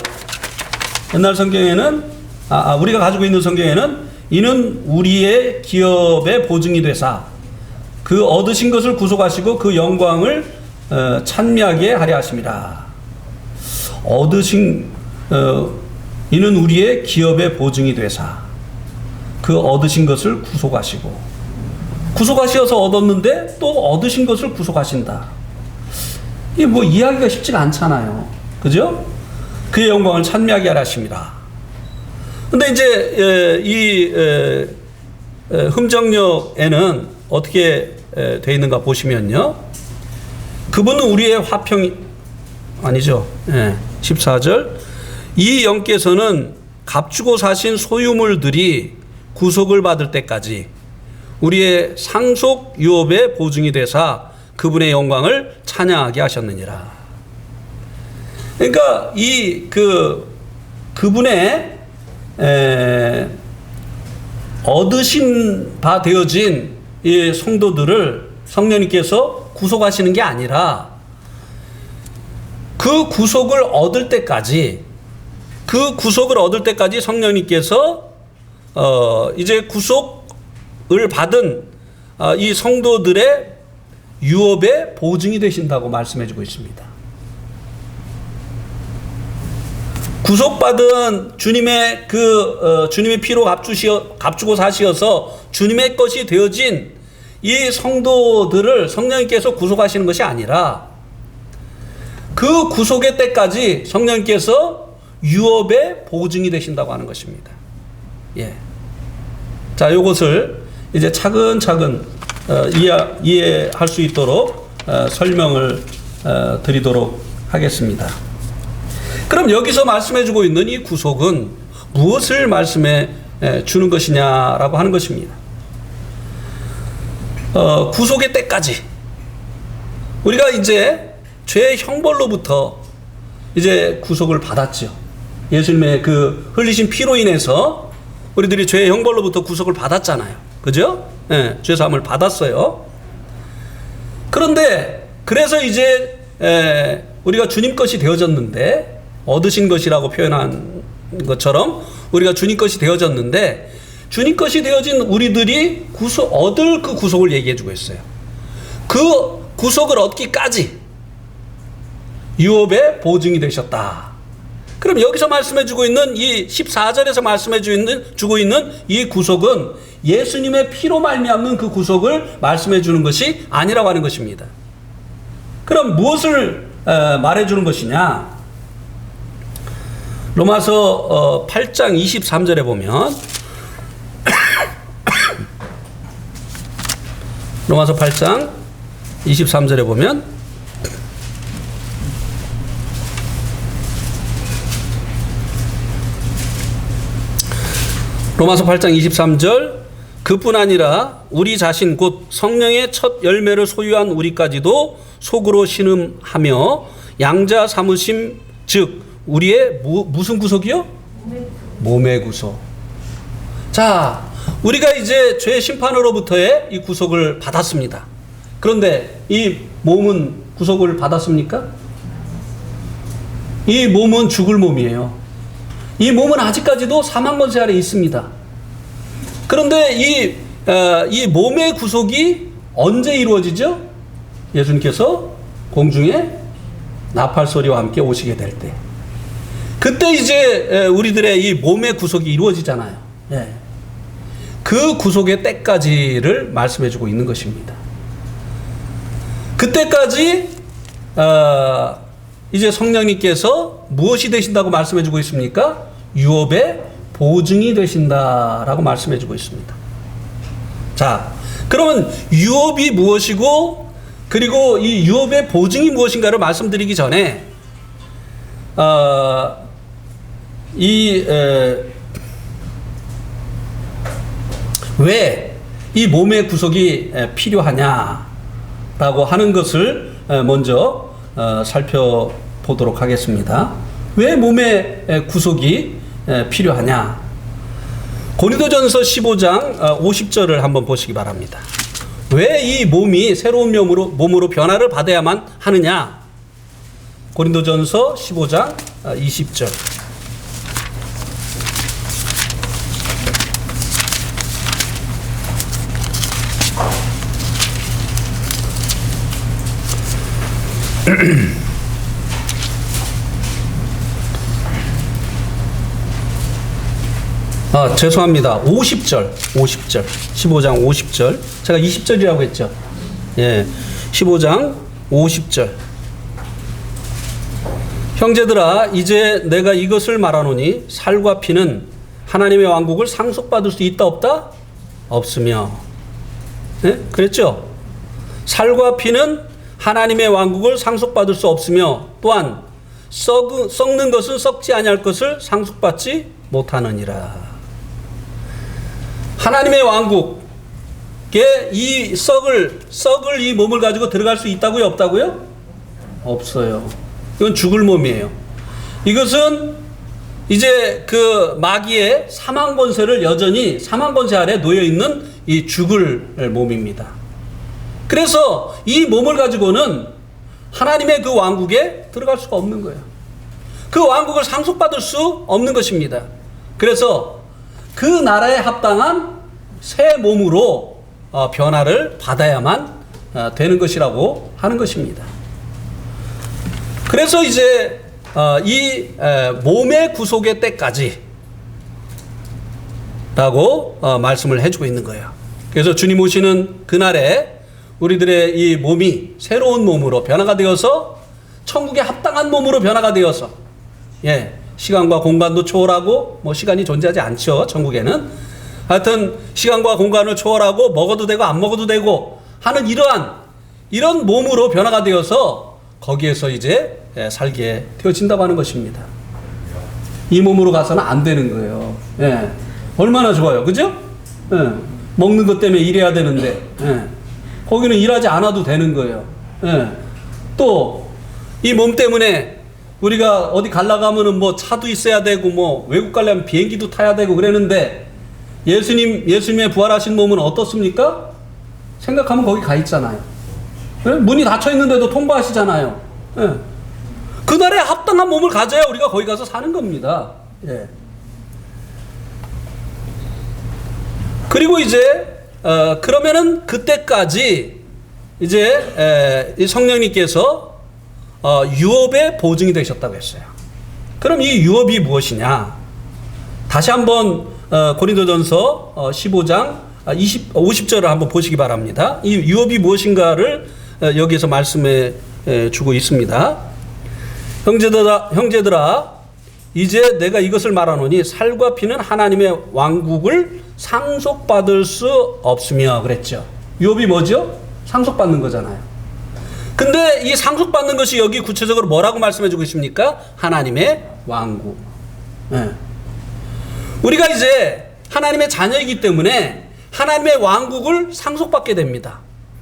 S1: 옛날 성경에는 우리가 가지고 있는 성경에는 이는 우리의 기업의 보증이 되사 그 얻으신 것을 구속하시고 그 영광을 찬미하게 하려 하심이라. 이는 우리의 기업의 보증이 되사 그 얻으신 것을 구속하시어서 얻었는데 또 얻으신 것을 구속하신다. 이게 뭐 이해하기가 쉽지가 않잖아요. 그죠? 그의 영광을 찬미하게 하려 하심이라. 근데 이제 이 흠정역에는 어떻게 되어 있는가 보시면요. 그분은 우리의 화평이 아니죠. 14절. 이 영께서는 값주고 사신 소유물들이 구속을 받을 때까지 우리의 상속 유업의 보증이 되사 그분의 영광을 찬양하게 하셨느니라. 그러니까 그분의 얻으신 바 되어진 이 성도들을 성령님께서 구속하시는 게 아니라 그 구속을 얻을 때까지 성령님께서 이제 구속을 받은 이 성도들의 유업의 보증이 되신다고 말씀해주고 있습니다. 구속받은 주님의 주님의 피로 값주고 사시어서 주님의 것이 되어진 이 성도들을 성령님께서 구속하시는 것이 아니라 그 구속의 때까지 성령님께서 유업의 보증이 되신다고 하는 것입니다. 자, 이것을 이제 차근차근 이해할 수 있도록 설명을 드리도록 하겠습니다. 그럼 여기서 말씀해주고 있는 이 구속은 무엇을 말씀해 주는 것이냐라고 하는 것입니다. 구속의 때까지 우리가 이제 죄의 형벌로부터 이제 구속을 받았죠. 예수님의 그 흘리신 피로 인해서 우리들이 죄의 형벌로부터 구속을 받았잖아요. 그죠? 죄 사함을 받았어요. 그런데 그래서 이제 우리가 주님 것이 되어졌는데 얻으신 것이라고 표현한 것처럼 우리가 주님 것이 되어졌는데 주님 것이 되어진 우리들이 얻을 그 구속을 얘기해주고 있어요. 그 구속을 얻기까지 유업의 보증이 되셨다. 그럼 여기서 말씀해주고 있는 이 14절에서 말씀해주고 있는 이 구속은 예수님의 피로 말미암는 그 구속을 말씀해주는 것이 아니라고 하는 것입니다. 그럼 무엇을 말해주는 것이냐? 로마서 8장 23절에 보면 로마서 8장 23절에 보면 로마서 8장 23절 그뿐 아니라 우리 자신 곧 성령의 첫 열매를 소유한 우리까지도 속으로 신음하며 양자 삼으심 즉 우리의 무슨 구속이요? 몸의 구속. 자, 우리가 이제 죄의 심판으로부터의 이 구속을 받았습니다. 그런데 이 몸은 구속을 받았습니까? 이 몸은 죽을 몸이에요. 이 몸은 아직까지도 사망 권세 아래 있습니다. 그런데 이 몸의 구속이 언제 이루어지죠? 예수님께서 공중에 나팔 소리와 함께 오시게 될 때. 그때 이제 우리들의 이 몸의 구속이 이루어지잖아요. 그 구속의 때까지를 말씀해주고 있는 것입니다. 그때까지 이제 성령님께서 무엇이 되신다고 말씀해주고 있습니까? 유업의 보증이 되신다라고 말씀해주고 있습니다. 자, 그러면 유업이 무엇이고 그리고 이 유업의 보증이 무엇인가를 말씀드리기 전에 왜 이 몸의 구속이 필요하냐라고 하는 것을 먼저 살펴보도록 하겠습니다. 왜 몸의 구속이 필요하냐? 고린도전서 15장 50절을 한번 보시기 바랍니다. 왜 이 몸이 새로운 몸으로 변화를 받아야만 하느냐? 고린도전서 15장 20절. 죄송합니다. 50절. 15장 50절. 제가 20절이라고 했죠. 예. 15장 50절. 형제들아, 이제 내가 이것을 말하노니 살과 피는 하나님의 왕국을 상속받을 수 있다 없다? 없으며. 예? 그랬죠? 살과 피는 하나님의 왕국을 상속받을 수 없으며 또한 썩는 것은 썩지 아니할 것을 상속받지 못하느니라. 하나님의 왕국에 이 썩을 이 몸을 가지고 들어갈 수 있다고요? 없다고요? 없어요. 이건 죽을 몸이에요. 이것은 이제 그 마귀의 사망 권세를 여전히 사망 권세 아래 놓여 있는 이 죽을 몸입니다. 그래서 이 몸을 가지고는 하나님의 그 왕국에 들어갈 수가 없는 거예요. 그 왕국을 상속받을 수 없는 것입니다. 그래서 그 나라에 합당한 새 몸으로 변화를 받아야만 되는 것이라고 하는 것입니다. 그래서 이제 이 몸의 구속의 때까지 라고 말씀을 해주고 있는 거예요. 그래서 주님 오시는 그날에 우리들의 이 몸이 새로운 몸으로 변화가 되어서 천국에 합당한 몸으로 변화가 되어서 시간과 공간도 초월하고 뭐 시간이 존재하지 않죠. 천국에는. 하여튼 시간과 공간을 초월하고 먹어도 되고 안 먹어도 되고 하는 이런 몸으로 변화가 되어서 거기에서 이제 살게 되어진다고 하는 것입니다. 이 몸으로 가서는 안 되는 거예요. 얼마나 좋아요. 그죠? 먹는 것 때문에 일해야 되는데 거기는 일하지 않아도 되는 거예요. 또 이 몸 때문에 우리가 어디 가려고 하면은 뭐 차도 있어야 되고 뭐 외국 가려면 비행기도 타야 되고 그랬는데 예수님의 부활하신 몸은 어떻습니까? 생각하면 거기 가 있잖아요. 문이 닫혀 있는데도 통보하시잖아요. 그날에 합당한 몸을 가져야 우리가 거기 가서 사는 겁니다. 그리고 이제 그러면은 그때까지 이제 이 성령님께서 유업의 보증이 되셨다고 했어요. 그럼 이 유업이 무엇이냐? 다시 한번 고린도전서 15장 50절을 한번 보시기 바랍니다. 이 유업이 무엇인가를 여기에서 말씀해 주고 있습니다. 형제들아 이제 내가 이것을 말하노니 살과 피는 하나님의 왕국을 상속받을 수 없으며 그랬죠. 유업이 뭐죠? 상속받는 거잖아요. 근데 이 상속받는 것이 여기 구체적으로 뭐라고 말씀해 주고 있습니까? 하나님의 왕국. 우리가 이제 하나님의 자녀이기 때문에 하나님의 왕국을 상속받게 됩니다.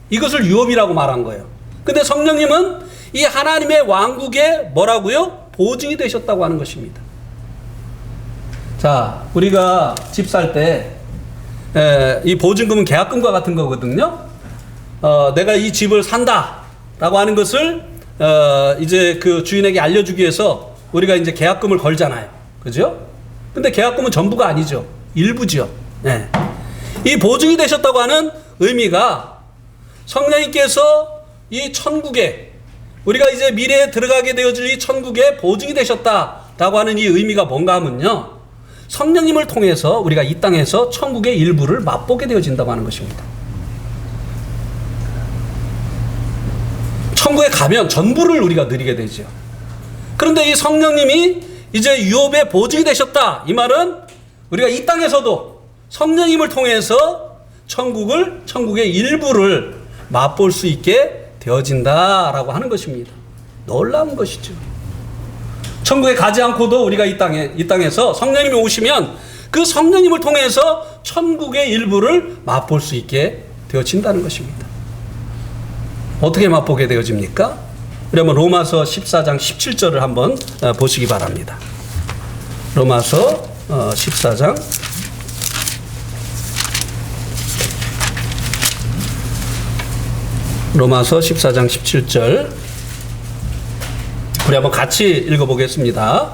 S1: 이것을 유업이라고 말한 거예요. 근데 성령님은 이 하나님의 왕국의 뭐라고요? 보증이 되셨다고 하는 것입니다. 자, 우리가 집 살 때 이 보증금은 계약금과 같은 거거든요. 내가 이 집을 산다 라고 하는 것을 이제 그 주인에게 알려주기 위해서 우리가 이제 계약금을 걸잖아요. 그죠? 근데 계약금은 전부가 아니죠. 일부죠. 이 보증이 되셨다고 하는 의미가 성령님께서 이 천국에 우리가 이제 미래에 들어가게 되어질 이 천국에 보증이 되셨다라고 하는 이 의미가 뭔가 하면요. 성령님을 통해서 우리가 이 땅에서 천국의 일부를 맛보게 되어진다고 하는 것입니다. 천국에 가면 전부를 우리가 누리게 되죠. 그런데 이 성령님이 이제 유업의 보증이 되셨다. 이 말은 우리가 이 땅에서도 성령님을 통해서 천국의 일부를 맛볼 수 있게 되어진다라고 하는 것입니다. 놀라운 것이죠. 천국에 가지 않고도 우리가 이 땅에서 성령님이 오시면 그 성령님을 통해서 천국의 일부를 맛볼 수 있게 되어진다는 것입니다. 어떻게 맛보게 되어집니까? 그러면 로마서 14장 17절을 한번 보시기 바랍니다. 로마서 14장 로마서 14장 17절. 우리 한번 같이 읽어보겠습니다.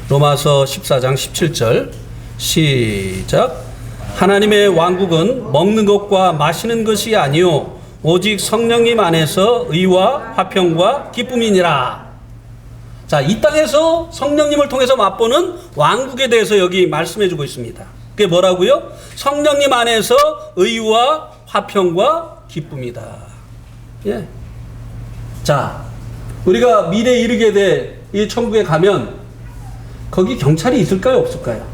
S1: 로마서 14장 17절. 시작. 하나님의 왕국은 먹는 것과 마시는 것이 아니요 오직 성령님 안에서 의와 화평과 기쁨이니라. 자, 이 땅에서 성령님을 통해서 맛보는 왕국에 대해서 여기 말씀해 주고 있습니다. 그게 뭐라고요? 성령님 안에서 의와 화평과 기쁨이다. 예. 자, 우리가 미래에 이르게 될 이 천국에 가면 거기 경찰이 있을까요, 없을까요?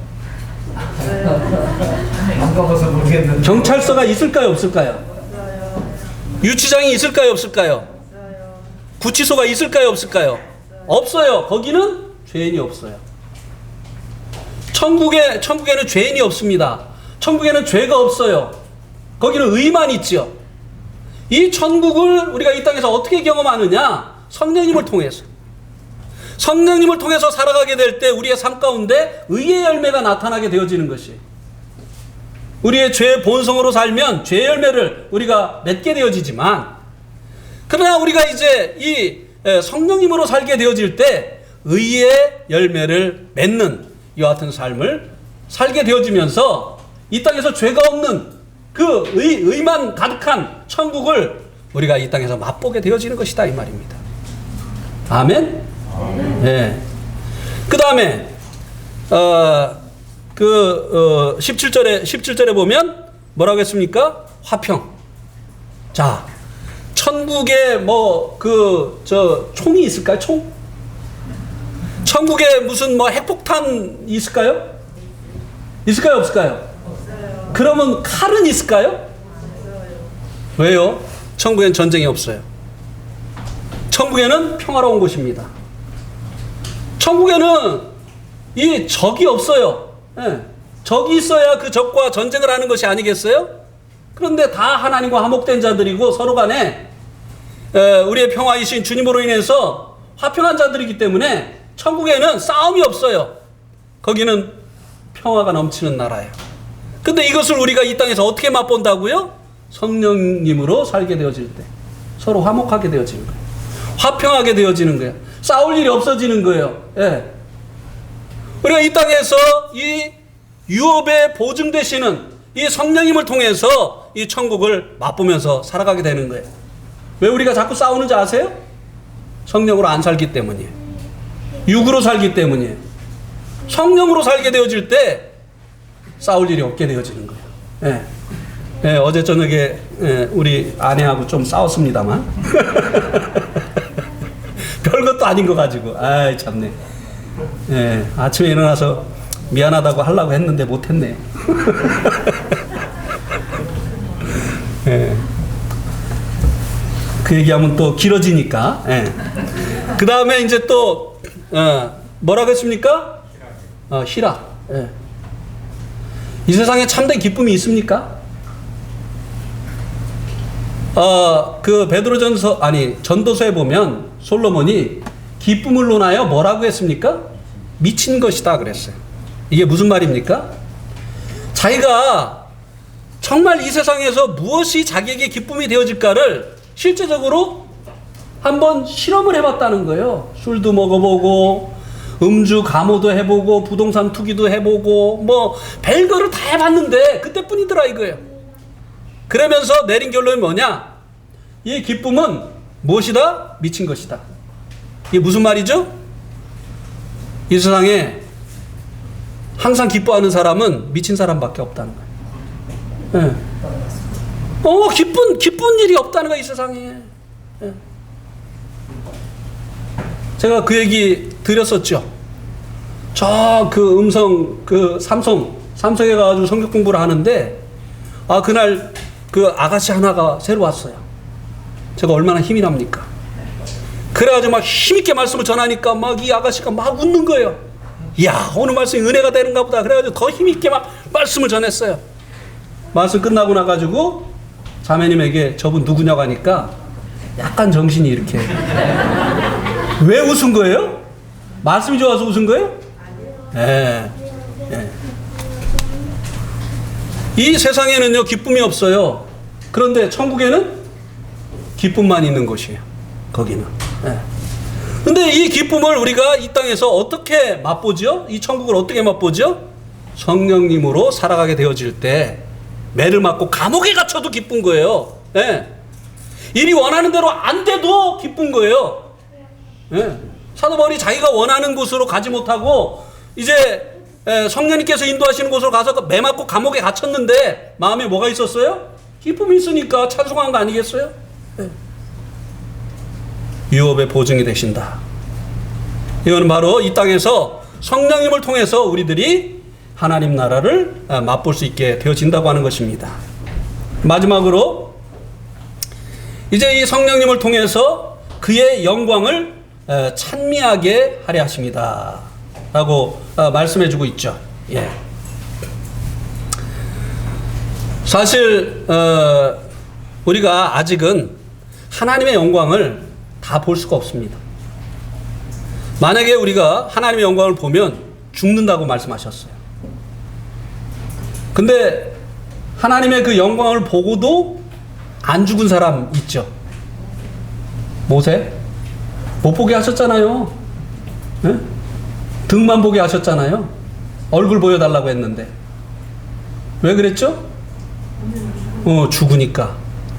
S2: 안 가봐서 모르겠는데.
S1: 경찰서가 있을까요, 없을까요? 유치장이 있을까요, 없을까요? 구치소가 있을까요, 없을까요? 없어요. 거기는 죄인이 없어요. 천국에는 죄인이 없습니다. 천국에는 죄가 없어요. 거기는 의만 있죠. 이 천국을 우리가 이 땅에서 어떻게 경험하느냐? 성령님을 통해서. 성령님을 통해서 살아가게 될 때 우리의 삶 가운데 의의 열매가 나타나게 되어지는 것이. 우리의 죄의 본성으로 살면 죄의 열매를 우리가 맺게 되어지지만, 그러나 우리가 이제 이 성령님으로 살게 되어질 때 의의 열매를 맺는 이와 같은 삶을 살게 되어지면서 이 땅에서 죄가 없는 그 의만 가득한 천국을 우리가 이 땅에서 맛보게 되어지는 것이다, 이 말입니다. 아멘? 네. 그 다음에 17절에 보면 뭐라고 했습니까? 화평. 자, 천국에 총이 있을까요? 총? 천국에 무슨 핵폭탄 있을까요? 있을까요? 없을까요? 없어요. 그러면 칼은 있을까요? 없어요. 왜요? 천국엔 전쟁이 없어요. 천국에는 평화로운 곳입니다. 천국에는 이 적이 없어요. 예. 적이 있어야 그 적과 전쟁을 하는 것이 아니겠어요? 그런데 다 하나님과 화목된 자들이고 서로 간에 우리의 평화이신 주님으로 인해서 화평한 자들이기 때문에 천국에는 싸움이 없어요. 거기는 평화가 넘치는 나라예요. 근데 이것을 우리가 이 땅에서 어떻게 맛본다고요? 성령님으로 살게 되어질 때 서로 화목하게 되어지는 거예요. 화평하게 되어지는 거예요. 싸울 일이 없어지는 거예요. 예. 우리가 이 땅에서 이 유업에 보증되시는 이 성령님을 통해서 이 천국을 맛보면서 살아가게 되는 거예요. 왜 우리가 자꾸 싸우는지 아세요? 성령으로 안 살기 때문이에요. 육으로 살기 때문이에요. 성령으로 살게 되어질 때 싸울 일이 없게 되어지는 거예요. 예. 예, 어제 저녁에 우리 아내하고 좀 싸웠습니다만 별것도 아닌 거 가지고 아이 참네. 예, 아침에 일어나서 미안하다고 하려고 했는데 못했네. 예. 그 얘기하면 또 길어지니까. 예. 그 다음에 이제 또 뭐라고 했습니까? 희락. 예. 이 세상에 참된 기쁨이 있습니까? 전도서에 보면 솔로몬이 기쁨을 논하여 뭐라고 했습니까? 미친 것이다 그랬어요. 이게 무슨 말입니까? 자기가 정말 이 세상에서 무엇이 자기에게 기쁨이 되어질까를 실제적으로 한번 실험을 해봤다는 거예요. 술도 먹어보고 음주 가모도 해보고 부동산 투기도 해보고 별거를 다 해봤는데 그때뿐이더라 이거예요. 그러면서 내린 결론이 뭐냐? 이 기쁨은 무엇이다? 미친 것이다. 이게 무슨 말이죠? 이 세상에 항상 기뻐하는 사람은 미친 사람밖에 없다는 거예요. 예. 기쁜 일이 없다는 거예요, 이 세상에. 예. 제가 그 얘기 드렸었죠. 삼성에 가가지고 성경 공부를 하는데, 그날 그 아가씨 하나가 새로 왔어요. 제가 얼마나 힘이 납니까? 그래가지고 막 힘있게 말씀을 전하니까 이 아가씨가 막 웃는 거예요. 이야, 오늘 말씀이 은혜가 되는가 보다. 그래가지고 더 힘있게 막 말씀을 전했어요. 말씀 끝나고 나가지고 자매님에게 저분 누구냐고 하니까 약간 정신이 이렇게. 왜 웃은 거예요? 말씀이 좋아서 웃은 거예요? 예. 이 세상에는요, 기쁨이 없어요. 그런데 천국에는 기쁨만 있는 곳이에요. 거기는. 예. 근데 이 기쁨을 우리가 이 땅에서 어떻게 맛보죠? 이 천국을 어떻게 맛보죠? 성령님으로 살아가게 되어질 때 매를 맞고 감옥에 갇혀도 기쁜 거예요. 예. 일이 원하는 대로 안 돼도 기쁜 거예요. 예. 사도 바울이 자기가 원하는 곳으로 가지 못하고 이제 성령님께서 인도하시는 곳으로 가서 매 맞고 감옥에 갇혔는데 마음에 뭐가 있었어요? 기쁨이 있으니까 찬송한 거 아니겠어요? 예. 유업의 보증이 되신다. 이건 바로 이 땅에서 성령님을 통해서 우리들이 하나님 나라를 맛볼 수 있게 되어진다고 하는 것입니다. 마지막으로 이제 이 성령님을 통해서 그의 영광을 찬미하게 하려 하십니다. 라고 말씀해 주고 있죠. 예. 사실 우리가 아직은 하나님의 영광을 다 볼 수가 없습니다. 만약에 우리가 하나님의 영광을 보면 죽는다고 말씀하셨어요. 근데 하나님의 그 영광을 보고도 안 죽은 사람 있죠. 모세 못 보게 하셨잖아요. 네? 등만 보게 하셨잖아요. 얼굴 보여달라고 했는데 왜 그랬죠? 죽으니까.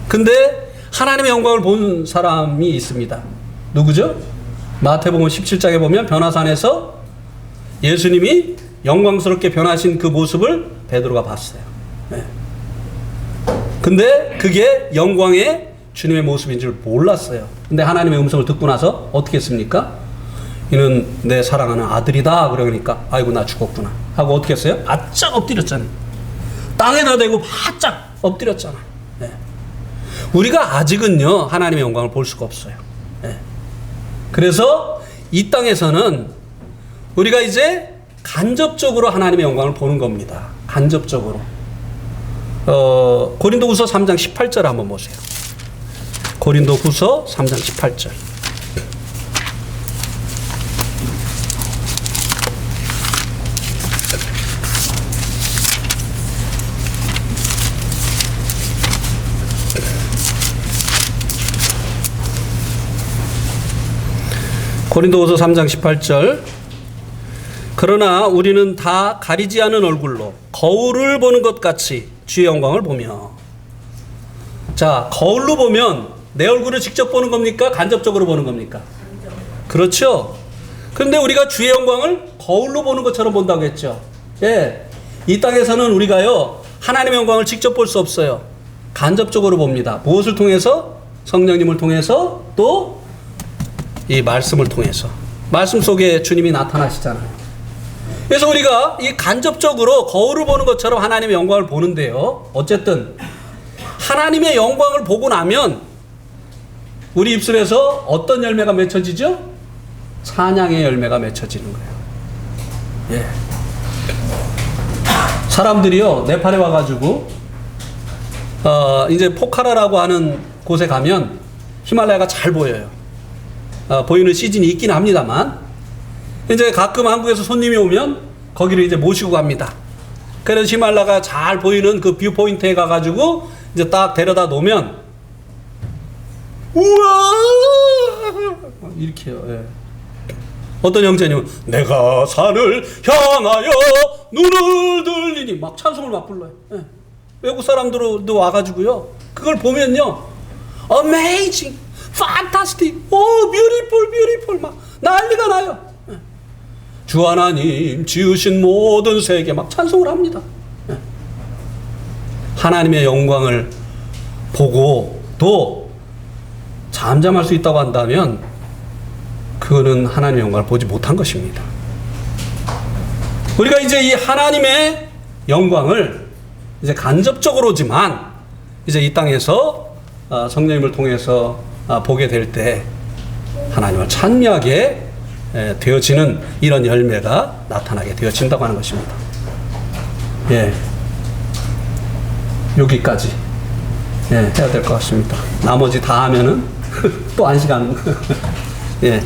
S1: 근데 하나님의 영광을 본 사람이 있습니다. 누구죠? 마태복음 17장에 보면 변화산에서 예수님이 영광스럽게 변하신 그 모습을 베드로가 봤어요. 네. 근데 그게 영광의 주님의 모습인 줄 몰랐어요. 근데 하나님의 음성을 듣고 나서 어떻게 했습니까? 이는 내 사랑하는 아들이다. 그러니까 아이고 나 죽었구나 하고 어떻게 했어요? 바짝 엎드렸잖아요. 땅에다 대고 바짝 엎드렸잖아요. 네. 우리가 아직은요 하나님의 영광을 볼 수가 없어요. 네. 그래서 이 땅에서는 우리가 이제 간접적으로 하나님의 영광을 보는 겁니다. 간접적으로. 고린도후서 3장 18절 한번 보세요. 고린도후서 3장 18절. 고린도후서 3장 18절. 그러나 우리는 다 가리지 않은 얼굴로 거울을 보는 것 같이 주의 영광을 보며. 자, 거울로 보면 내 얼굴을 직접 보는 겁니까? 간접적으로 보는 겁니까? 그렇죠. 그런데 우리가 주의 영광을 거울로 보는 것처럼 본다고 했죠. 예. 이 땅에서는 우리가요 하나님의 영광을 직접 볼 수 없어요. 간접적으로 봅니다. 무엇을 통해서? 성령님을 통해서, 또 이 말씀을 통해서. 말씀 속에 주님이 나타나시잖아요. 그래서 우리가 이 간접적으로 거울을 보는 것처럼 하나님의 영광을 보는데요. 어쨌든 하나님의 영광을 보고 나면 우리 입술에서 어떤 열매가 맺혀지죠? 찬양의 열매가 맺혀지는 거예요. 예. 사람들이요 네팔에 와가지고 이제 포카라라고 하는 곳에 가면 히말라야가 잘 보여요. 보이는 시즌이 있긴 합니다만 이제 가끔 한국에서 손님이 오면 거기를 이제 모시고 갑니다. 그래서 히말라야가 잘 보이는 그 뷰 포인트에 가가지고 이제 딱 데려다 놓으면 우와 이렇게요. 예. 어떤 형제님은 내가 산을 향하여 눈을 들리니 막 찬송을 막 불러요. 예. 외국 사람들도 와가지고요 그걸 보면요 amazing, fantastic, beautiful, beautiful 막 난리가 나요. 예. 주 하나님 지으신 모든 세계 막 찬송을 합니다. 예. 하나님의 영광을 보고 또 잠잠할 수 있다고 한다면 그거는 하나님의 영광을 보지 못한 것입니다. 우리가 이제 이 하나님의 영광을 이제 간접적으로지만 이제 이 땅에서 성령님을 통해서 보게 될 때 하나님을 찬미하게 되어지는 이런 열매가 나타나게 되어진다고 하는 것입니다. 예, 여기까지 해야 될 것 같습니다. 나머지 다 하면은 또 1시간 예.